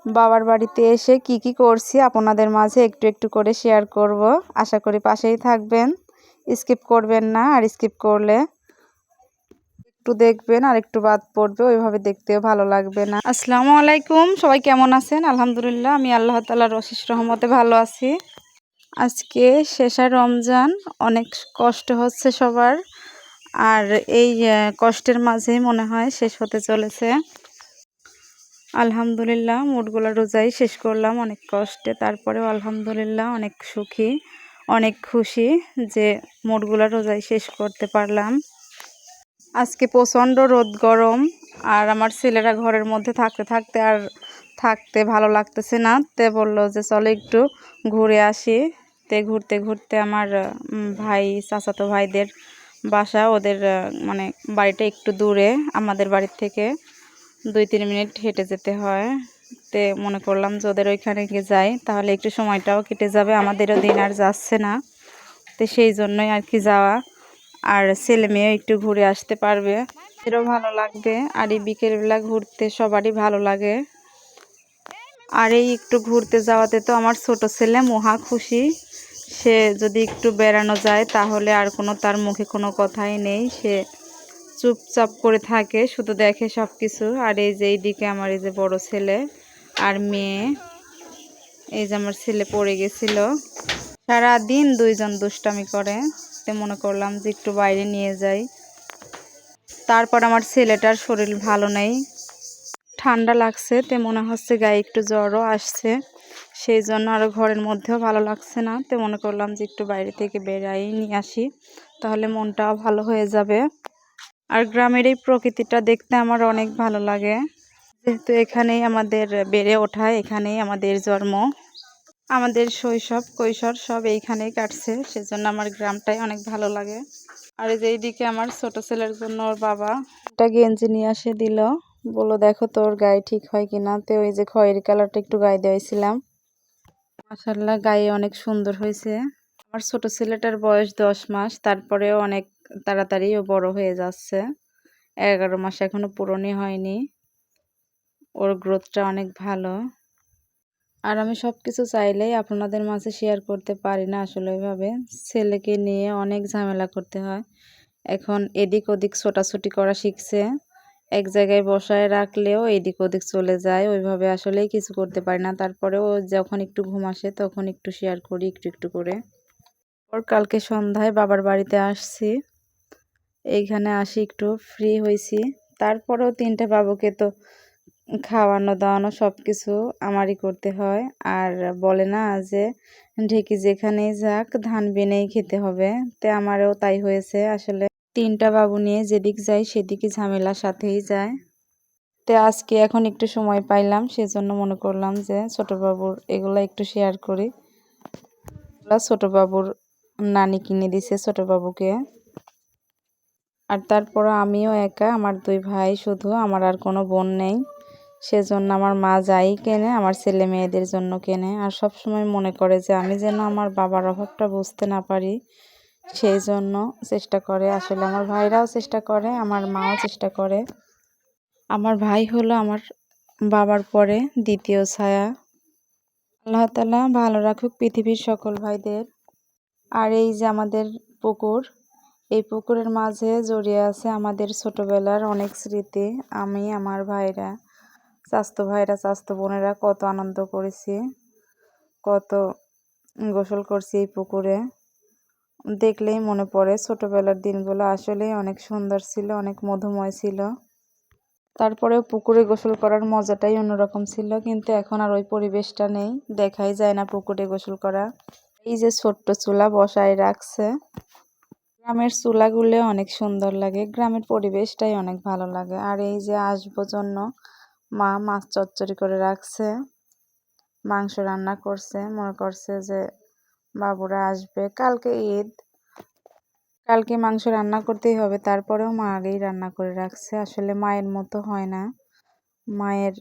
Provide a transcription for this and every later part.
বাবার বাড়িতে এসে কি করছি আপনাদের মাঝে একটু একটু করে শেয়ার করব। আশা করি পাশেই থাকবেন, স্কিপ করবেন না। আর স্কিপ করলে একটু দেখবেন আর একটু বাদ পড়বে, ওইভাবে দেখতেও ভালো লাগবে না। আসসালামু আলাইকুম, সবাই কেমন আছেন? আলহামদুলিল্লাহ, আমি আল্লাহ তাআলার অশেষ রহমতে ভালো আছি। আজকে শেষা রমজান, অনেক কষ্ট হচ্ছে সবার। আর এই কষ্টের মাঝেই মনে হয় শেষ হতে চলেছে। আলহামদুলিল্লাহ, মোটগুলো রোজাই শেষ করলাম অনেক কষ্টে, তারপরেও আলহামদুলিল্লাহ অনেক সুখী, অনেক খুশি যে মোটগুলো রোজাই শেষ করতে পারলাম। আজকে প্রচণ্ড রোদ গরম, আর আমার ছেলেরা ঘরের মধ্যে থাকতে থাকতে আর থাকতে ভালো লাগতেছে না। তে বললো যে চলো একটু ঘুরে আসি। তে ঘুরতে ঘুরতে আমার ভাই, চাচাতো ভাইদের বাসা, ওদের মানে বাড়িটা একটু দূরে আমাদের বাড়ির থেকে 2-3 মিনিট হেঁটে যেতে হয়। তে মনে করলাম যে ওদের ওইখানে গিয়ে যাই, তাহলে একটু সময়টাও কেটে যাবে, আমাদেরও দিন আর যাচ্ছে না। তো সেই জন্যই আর কি যাওয়া, আর ছেলে মেয়েও একটু ঘুরে আসতে পারবে, এরও ভালো লাগবে। আর এই বিকেলবেলা ঘুরতে সবারই ভালো লাগে। আর এই একটু ঘুরতে যাওয়াতে তো আমার ছোট ছেলে মহা খুশি। সে যদি একটু বেড়ানো যায় তাহলে আর কোনো তার মুখে কোনো কথাই নেই, সে চুপচাপ করে থাকে, শুধু দেখে সব কিছু। আর এই যে এইদিকে আমার এই যে বড় ছেলে আর মেয়ে, এই যে আমার ছেলে পড়ে গেছিল, সারাদিন দুইজন দুষ্টামি করে। তে মনে করলাম যে একটু বাইরে নিয়ে যাই। তারপর আমার ছেলেটার শরীর ভালো নেই, ঠান্ডা লাগছে, তে মনে হচ্ছে গায়ে একটু জ্বরও আসছে, সেই জন্য আরও ঘরের মধ্যেও ভালো লাগছে না। তে মনে করলাম যে একটু বাইরে থেকে বেড়াই নিয়ে আসি, তাহলে মনটাও ভালো হয়ে যাবে। আর গ্রামের এই প্রকৃতিটা দেখতে আমার অনেক ভালো লাগে, যেহেতু এখানেই আমাদের বেড়ে ওঠা, এখানেই আমাদের জন্ম, আমাদের শৈশব কৈশোর সব এইখানেই কাটছে, সেজন্য আমার গ্রামটাই অনেক ভালো লাগে। আর এই যে এইদিকে আমার ছোট ছেলের জন্য ওর বাবা একটা গেঞ্জি নিয়ে আসে দিল, বললো দেখো তোর গায়ে ঠিক হয় কিনা। তো ওই যে খয়েরি কালারটা একটু গায়ে দিয়েছিলাম, মাশাআল্লাহ গায়ে অনেক সুন্দর হয়েছে। আমার ছোট ছেলেটার বয়স 10 মাস, তারপরেও অনেক তাড়াতাড়ি ও বড় হয়ে যাচ্ছে। 11 মাস এখনো পূরণই হয়নি, ওর গ্রোথটা অনেক ভালো। আর আমি সব কিছু চাইলেই আপনাদের মাঝে শেয়ার করতে পারি না আসলে, ওইভাবে ছেলেকে নিয়ে অনেক ঝামেলা করতে হয়। এখন এদিক ওদিক ছোটাছুটি করা শিখছে, এক জায়গায় বসায় রাখলেও এদিক ওদিক চলে যায়, ওইভাবে আসলেই কিছু করতে পারি না। তারপরেও যখন একটু ঘুম আসে তখন একটু শেয়ার করি একটু একটু করে। ওর কালকে সন্ধ্যায় বাবার বাড়িতে আসছি, এইখানে আসি একটু ফ্রি হয়েছি। তারপরেও 3টে বাবুকে তো খাওয়ানো দাওয়ানো সব কিছু আমারই করতে হয়। আর বলে না যে ঢেকি যেখানেই যাক ধান বেনেই খেতে হবে, তে আমারও তাই হয়েছে। আসলে 3টা বাবু নিয়ে যেদিক যাই সেদিকই ঝামেলার সাথেই যায়। তে আজকে এখন একটু সময় পাইলাম, সেজন্য মনে করলাম যে ছোট বাবুর এগুলা একটু শেয়ার করি। ছোট বাবুর নানি কিনে দিছে ছোট বাবুকে। আর তারপর আমিও একা, আমার 2 ভাই শুধু, আমার আর কোনো বোন নেই, সেজন্য আমার মা যাই কেনে আমার ছেলে মেয়েদের জন্য কেনে। আর সব সময় মনে করে যে আমি যেন আমার বাবার অভাবটা বুঝতে না পারি, সেই জন্য চেষ্টা করে। আসলে আমার ভাইরাও চেষ্টা করে, আমার মাও চেষ্টা করে। আমার ভাই হলো আমার বাবার পরে দ্বিতীয় ছায়া। আল্লাহ তাআলা ভালো রাখুক পৃথিবীর সকল ভাইদের। আর এই যে আমাদের পুকুর, এই পুকুরের মাঝে জড়িয়ে আছে আমাদের ছোটবেলার অনেক স্মৃতি। আমি, আমার ভাইরা, চাচাতো ভাইরা, চাচাতো বোনেরা কত আনন্দ করেছি, কত গোসল করছি এই পুকুরে। দেখলেই মনে পড়ে ছোটবেলার দিনগুলো, আসলেই অনেক সুন্দর ছিল, অনেক মধুময় ছিল। তারপরেও পুকুরে গোসল করার মজাটাই অন্যরকম ছিল, কিন্তু এখন আর ওই পরিবেশটা নেই, দেখাই যায় না পুকুরে গোসল করা। এই যে ছোট্ট চুলা বসায় রাখছে, গ্রামের চুলাগুলো অনেক সুন্দর লাগে, গ্রামের পরিবেশটাই অনেক ভালো লাগে। আর এই যে আসবো জন্য মা মাছ চচ্চড়ি করে রাখছে, মাংস রান্না করছে, মনে করছে যে বাবুরা আসবে, কালকে ঈদ, কালকে মাংস রান্না করতেই হবে। তারপরেও মা আগেই রান্না করে রাখছে। আসলে মায়ের মতো হয় না, মায়ের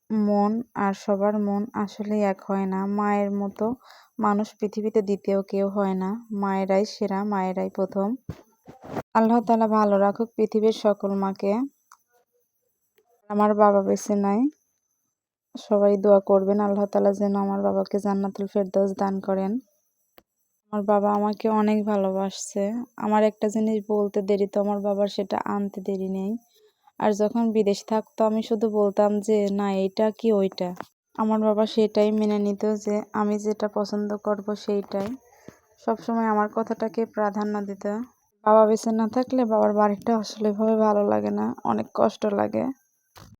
মন আর সবার মন আসলে এক হয় না, মায়ের মতো মানুষ পৃথিবীতে দ্বিতীয় কেউ হয় না, মায়েরাই সেরা, মায়েরাই প্রথম। আল্লাহ তাআলা ভালো রাখুক পৃথিবীর সকল মাকে। আমার বাবা বেঁচে নাই, সবাই দোয়া করবেন আল্লাহ তাআলা যেন আমার বাবাকে জান্নাতুল ফেরদৌস দান করেন। আমার বাবা আমাকে অনেক ভালোবাসছে। আমার একটা জিনিস বলতে দেরি তো আমার বাবার সেটা আনতে দেরি নেই। আর যখন বিদেশে থাকতো আমি শুধু বলতাম যে, "না এইটা কি ওইটা?" আমার বাবা সেটাই মেনে নিত যে আমি যেটা পছন্দ করব সেইটাই। সবসময় আমার কথাটাকে প্রাধান্য দিত। বাবা বেঁচে না থাকলে বাবার বাড়িটা আসলে এভাবে ভালো লাগে না, অনেক কষ্ট লাগে।